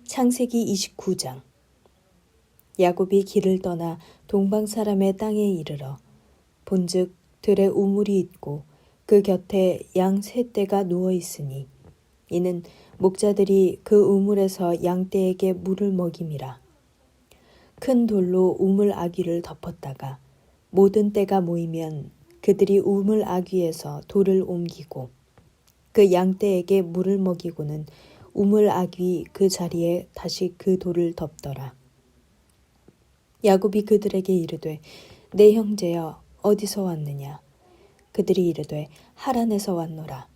창세기 29장. 야곱이 길을 떠나 동방 사람의 땅에 이르러 본즉 들에 우물이 있고 그 곁에 양 세 떼가 누워 있으니 이는 목자들이 그 우물에서 양 떼에게 물을 먹임이라. 큰 돌로 우물 아귀를 덮었다가 모든 떼가 모이면 그들이 우물 아귀에서 돌을 옮기고 그 양 떼에게 물을 먹이고는 우물 아귀 그 자리에 다시 그 돌을 덮더라. 야곱이 그들에게 이르되 내 형제여 어디서 왔느냐? 그들이 이르되 하란에서 왔노라.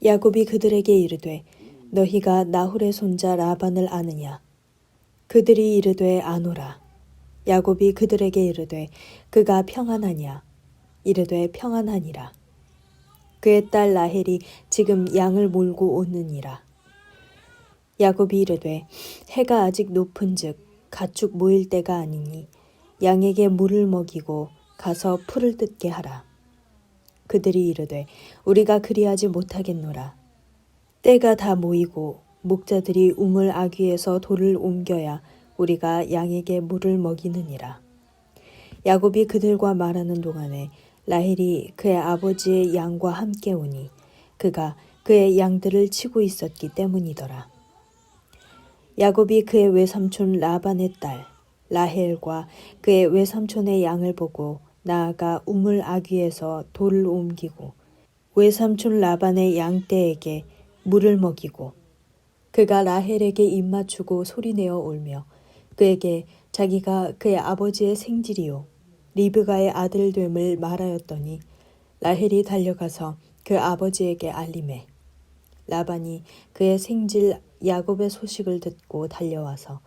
야곱이 그들에게 이르되 너희가 나홀의 손자 라반을 아느냐? 그들이 이르되 아노라. 야곱이 그들에게 이르되 그가 평안하냐? 이르되 평안하니라. 그의 딸 라헬이 지금 양을 몰고 오느니라. 야곱이 이르되 해가 아직 높은즉 가축 모일 때가 아니니 양에게 물을 먹이고 가서 풀을 뜯게 하라. 그들이 이르되 우리가 그리하지 못하겠노라. 때가 다 모이고 목자들이 우물 아귀에서 돌을 옮겨야 우리가 양에게 물을 먹이느니라. 야곱이 그들과 말하는 동안에 라헬이 그의 아버지의 양과 함께 오니 그가 그의 양들을 치고 있었기 때문이더라. 야곱이 그의 외삼촌 라반의 딸 라헬과 그의 외삼촌의 양을 보고 나아가 우물 아귀에서 돌을 옮기고 외삼촌 라반의 양떼에게 물을 먹이고 그가 라헬에게 입맞추고 소리내어 울며 그에게 자기가 그의 아버지의 생질이요 리브가의 아들됨을 말하였더니 라헬이 달려가서 그 아버지에게 알리매 라반이 그의 생질 야곱의 소식을 듣고 달려와서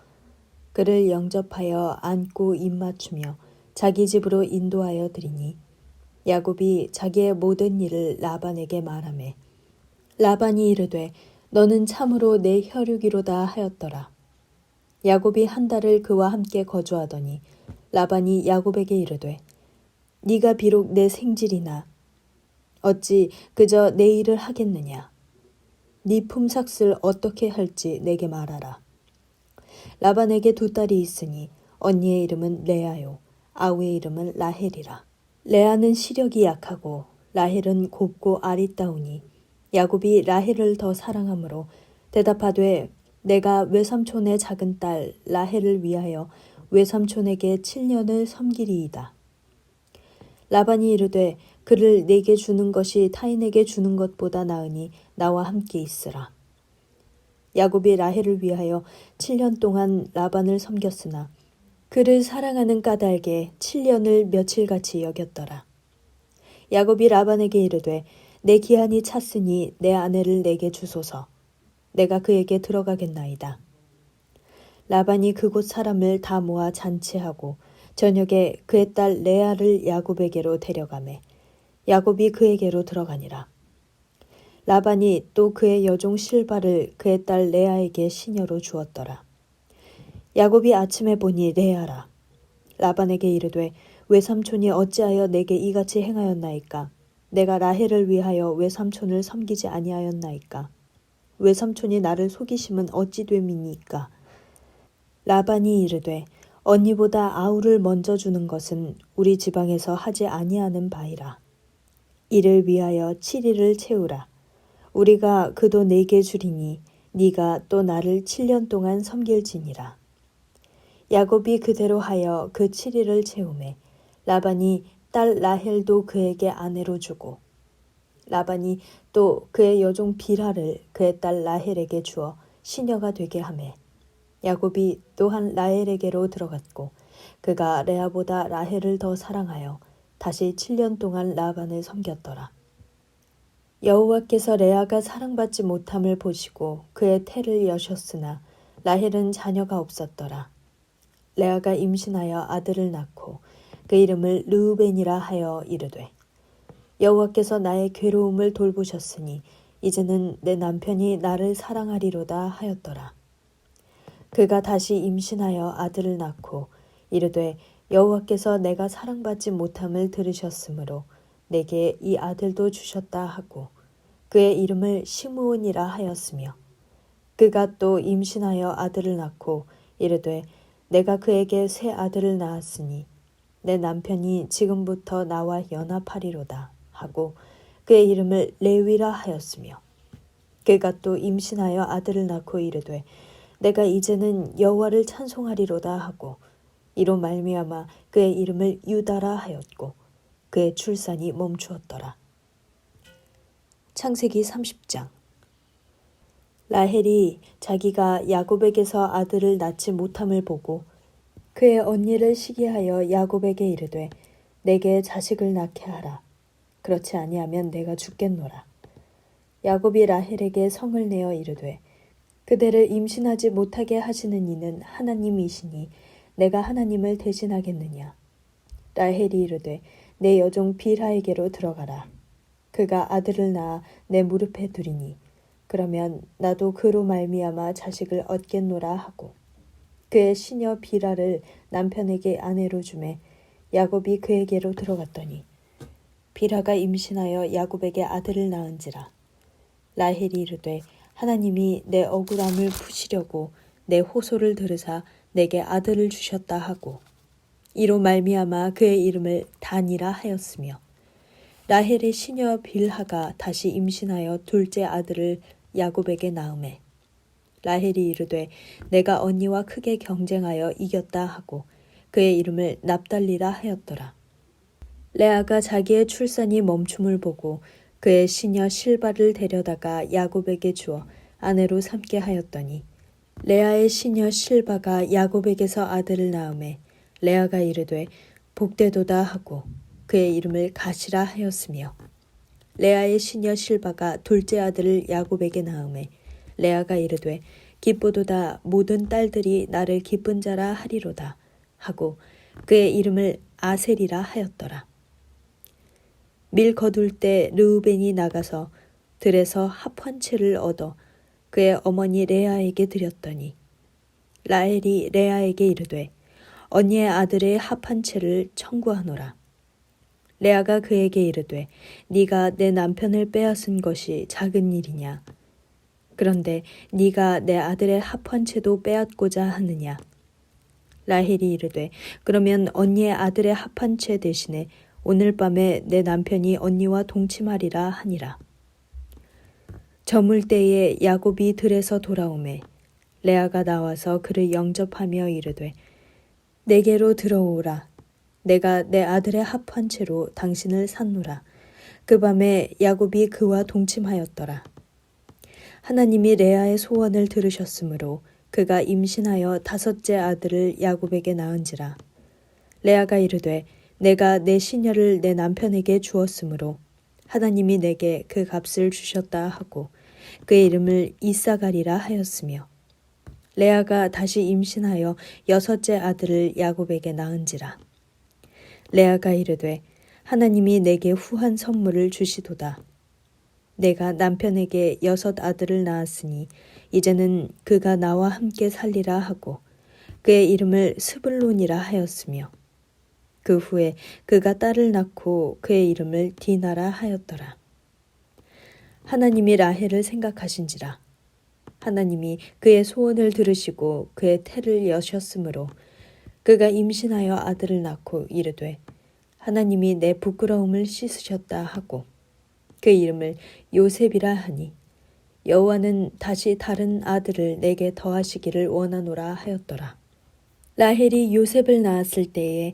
그를 영접하여 안고 입맞추며 자기 집으로 인도하여 드리니 야곱이 자기의 모든 일을 라반에게 말하매 라반이 이르되 너는 참으로 내 혈육이로다 하였더라. 야곱이 한 달을 그와 함께 거주하더니 라반이 야곱에게 이르되 네가 비록 내 생질이나 어찌 그저 내 일을 하겠느냐. 네 품삯을 어떻게 할지 내게 말하라. 라반에게 두 딸이 있으니 언니의 이름은 레아요 아우의 이름은 라헬이라. 레아는 시력이 약하고 라헬은 곱고 아리따우니 야곱이 라헬을 더 사랑하므로 대답하되 내가 외삼촌의 작은 딸 라헬을 위하여 외삼촌에게 7년을 섬기리이다. 라반이 이르되 그를 내게 주는 것이 타인에게 주는 것보다 나으니 나와 함께 있으라. 야곱이 라헬을 위하여 7년 동안 라반을 섬겼으나 그를 사랑하는 까닭에 7년을 며칠같이 여겼더라. 야곱이 라반에게 이르되 내 기한이 찼으니 내 아내를 내게 주소서. 내가 그에게 들어가겠나이다. 라반이 그곳 사람을 다 모아 잔치하고 저녁에 그의 딸 레아를 야곱에게로 데려가매 야곱이 그에게로 들어가니라. 라반이 또 그의 여종 실바를 그의 딸 레아에게 시녀로 주었더라. 야곱이 아침에 보니 레아라. 라반에게 이르되 외삼촌이 어찌하여 내게 이같이 행하였나이까? 내가 라헬을 위하여 외삼촌을 섬기지 아니하였나이까? 외삼촌이 나를 속이심은 어찌 됨이니까? 라반이 이르되 언니보다 아우를 먼저 주는 것은 우리 지방에서 하지 아니하는 바이라. 이를 위하여 7일을 채우라. 우리가 그도 내게 주리니 네가 또 나를 7년 동안 섬길지니라. 야곱이 그대로 하여 그 7일을 채우매 라반이 딸 라헬도 그에게 아내로 주고 라반이 또 그의 여종 빌하를 그의 딸 라헬에게 주어 시녀가 되게 하매 야곱이 또한 라헬에게로 들어갔고 그가 레아보다 라헬을 더 사랑하여 다시 7년 동안 라반을 섬겼더라. 여호와께서 레아가 사랑받지 못함을 보시고 그의 태를 여셨으나 라헬은 자녀가 없었더라. 레아가 임신하여 아들을 낳고 그 이름을 르우벤이라 하여 이르되 여호와께서 나의 괴로움을 돌보셨으니 이제는 내 남편이 나를 사랑하리로다 하였더라. 그가 다시 임신하여 아들을 낳고 이르되 여호와께서 내가 사랑받지 못함을 들으셨으므로 내게 이 아들도 주셨다 하고 그의 이름을 시므온이라 하였으며 그가 또 임신하여 아들을 낳고 이르되 내가 그에게 새 아들을 낳았으니 내 남편이 지금부터 나와 연합하리로다 하고 그의 이름을 레위라 하였으며 그가 또 임신하여 아들을 낳고 이르되 내가 이제는 여호와를 찬송하리로다 하고 이로 말미암아 그의 이름을 유다라 하였고 그의 출산이 멈추었더라. 창세기 30장. 라헬이 자기가 야곱에게서 아들을 낳지 못함을 보고 그의 언니를 시기하여 야곱에게 이르되 내게 자식을 낳게 하라. 그렇지 아니하면 내가 죽겠노라. 야곱이 라헬에게 성을 내어 이르되 그대를 임신하지 못하게 하시는 이는 하나님이시니 내가 하나님을 대신하겠느냐. 라헬이 이르되 내 여종 빌하에게로 들어가라. 그가 아들을 낳아 내 무릎에 두리니 그러면 나도 그로 말미암아 자식을 얻겠노라 하고 그의 시녀 빌하를 남편에게 아내로 주매 야곱이 그에게로 들어갔더니 빌하가 임신하여 야곱에게 아들을 낳은지라. 라헬이 이르되 하나님이 내 억울함을 푸시려고 내 호소를 들으사 내게 아들을 주셨다 하고 이로 말미암아 그의 이름을 단이라 하였으며 라헬의 시녀 빌하가 다시 임신하여 둘째 아들을 야곱에게 낳음에 라헬이 이르되 내가 언니와 크게 경쟁하여 이겼다 하고 그의 이름을 납달리라 하였더라. 레아가 자기의 출산이 멈춤을 보고 그의 시녀 실바를 데려다가 야곱에게 주어 아내로 삼게 하였더니 레아의 시녀 실바가 야곱에게서 아들을 낳음에 레아가 이르되 복되도다 하고 그의 이름을 가시라 하였으며 레아의 시녀 실바가 둘째 아들을 야곱에게 낳음에 레아가 이르되 기쁘도다 모든 딸들이 나를 기쁜 자라 하리로다 하고 그의 이름을 아셀이라 하였더라. 밀 거둘 때 르우벤이 나가서 들에서 합 한 채를 얻어 그의 어머니 레아에게 드렸더니 라헬이 레아에게 이르되 언니의 아들의 합 한 채를 청구하노라. 레아가 그에게 이르되 네가 내 남편을 빼앗은 것이 작은 일이냐. 그런데 네가 내 아들의 합 한 채도 빼앗고자 하느냐. 라헬이 이르되 그러면 언니의 아들의 합 한 채 대신에 오늘 밤에 내 남편이 언니와 동침하리라 하니라. 저물 때에 야곱이 들에서 돌아오매 레아가 나와서 그를 영접하며 이르되 내게로 들어오라. 내가 내 아들의 합 한 채로 당신을 샀노라. 그 밤에 야곱이 그와 동침하였더라. 하나님이 레아의 소원을 들으셨으므로 그가 임신하여 다섯째 아들을 야곱에게 낳은지라. 레아가 이르되 내가 내 시녀를 내 남편에게 주었으므로 하나님이 내게 그 값을 주셨다 하고 그의 이름을 이사갈이라 하였으며 레아가 다시 임신하여 여섯째 아들을 야곱에게 낳은지라. 레아가 이르되 하나님이 내게 후한 선물을 주시도다. 내가 남편에게 여섯 아들을 낳았으니 이제는 그가 나와 함께 살리라 하고 그의 이름을 스불론이라 하였으며 그 후에 그가 딸을 낳고 그의 이름을 디나라 하였더라. 하나님이 라헬을 생각하신지라. 하나님이 그의 소원을 들으시고 그의 태를 여셨으므로 그가 임신하여 아들을 낳고 이르되 하나님이 내 부끄러움을 씻으셨다 하고 그 이름을 요셉이라 하니 여호와는 다시 다른 아들을 내게 더하시기를 원하노라 하였더라. 라헬이 요셉을 낳았을 때에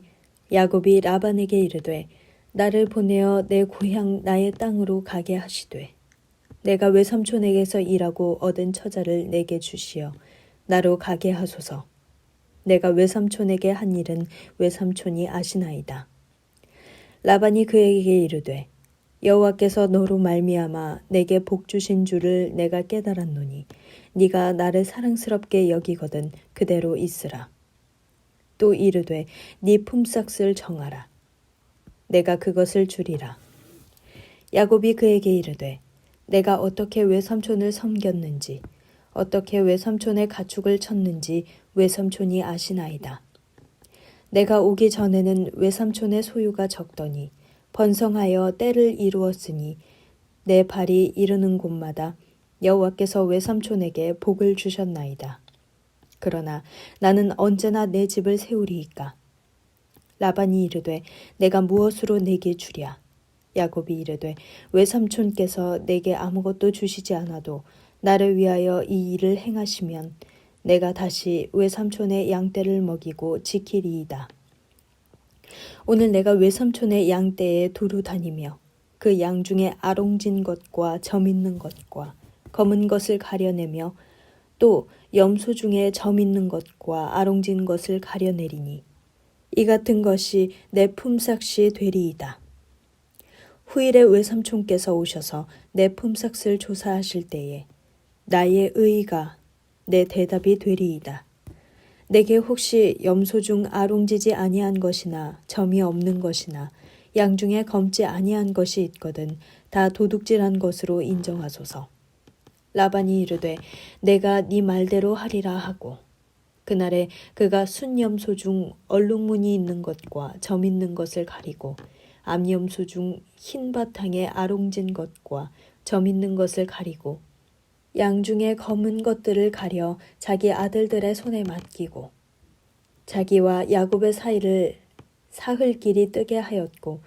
야곱이 라반에게 이르되 나를 보내어 내 고향 나의 땅으로 가게 하시되 내가 외삼촌에게서 일하고 얻은 처자를 내게 주시어 나로 가게 하소서. 내가 외삼촌에게 한 일은 외삼촌이 아시나이다. 라반이 그에게 이르되 여호와께서 너로 말미암아 내게 복 주신 줄을 내가 깨달았노니 네가 나를 사랑스럽게 여기거든 그대로 있으라. 또 이르되 네 품삯을 정하라. 내가 그것을 주리라. 야곱이 그에게 이르되 내가 어떻게 외삼촌을 섬겼는지 어떻게 외삼촌의 가축을 쳤는지 외삼촌이 아시나이다. 내가 오기 전에는 외삼촌의 소유가 적더니 번성하여 때를 이루었으니 내 발이 이르는 곳마다 여호와께서 외삼촌에게 복을 주셨나이다. 그러나 나는 언제나 내 집을 세우리이까. 라반이 이르되 내가 무엇으로 내게 주랴. 야곱이 이르되 외삼촌께서 내게 아무것도 주시지 않아도 나를 위하여 이 일을 행하시면 내가 다시 외삼촌의 양떼를 먹이고 지키리이다. 오늘 내가 외삼촌의 양떼에 두루 다니며 그 양 중에 아롱진 것과 점 있는 것과 검은 것을 가려내며 또 염소 중에 점 있는 것과 아롱진 것을 가려내리니 이 같은 것이 내 품삯이 되리이다. 후일에 외삼촌께서 오셔서 내 품삯을 조사하실 때에 나의 의의가 내 대답이 되리이다. 내게 혹시 염소 중 아롱지지 아니한 것이나 점이 없는 것이나 양 중에 검지 아니한 것이 있거든 다 도둑질한 것으로 인정하소서. 라반이 이르되 내가 네 말대로 하리라 하고 그날에 그가 순염소 중 얼룩무늬 있는 것과 점 있는 것을 가리고 암염소 중 흰 바탕에 아롱진 것과 점 있는 것을 가리고 양 중에 검은 것들을 가려 자기 아들들의 손에 맡기고 자기와 야곱의 사이를 사흘 길이 뜨게 하였고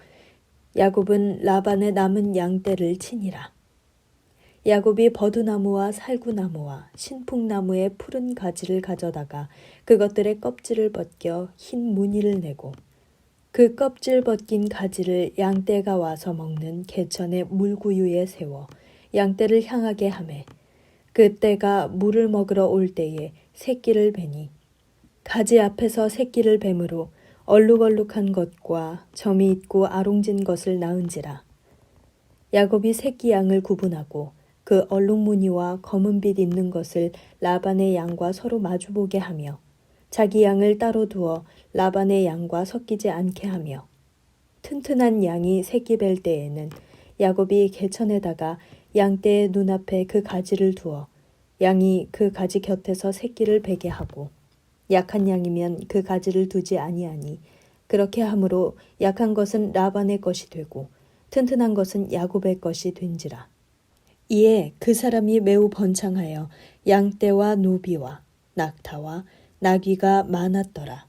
야곱은 라반의 남은 양떼를 치니라. 야곱이 버드나무와 살구나무와 신풍나무의 푸른 가지를 가져다가 그것들의 껍질을 벗겨 흰 무늬를 내고 그 껍질 벗긴 가지를 양떼가 와서 먹는 개천의 물구유에 세워 양떼를 향하게 하매 그 떼가 물을 먹으러 올 때에 새끼를 베니 가지 앞에서 새끼를 뱀으로 얼룩얼룩한 것과 점이 있고 아롱진 것을 낳은지라. 야곱이 새끼 양을 구분하고 그 얼룩무늬와 검은빛 있는 것을 라반의 양과 서로 마주보게 하며 자기 양을 따로 두어 라반의 양과 섞이지 않게 하며 튼튼한 양이 새끼 뵐 때에는 야곱이 개천에다가 양떼의 눈앞에 그 가지를 두어 양이 그 가지 곁에서 새끼를 베게 하고 약한 양이면 그 가지를 두지 아니하니 그렇게 함으로 약한 것은 라반의 것이 되고 튼튼한 것은 야곱의 것이 된지라. 이에 그 사람이 매우 번창하여 양떼와 노비와 낙타와 나귀가 많았더라.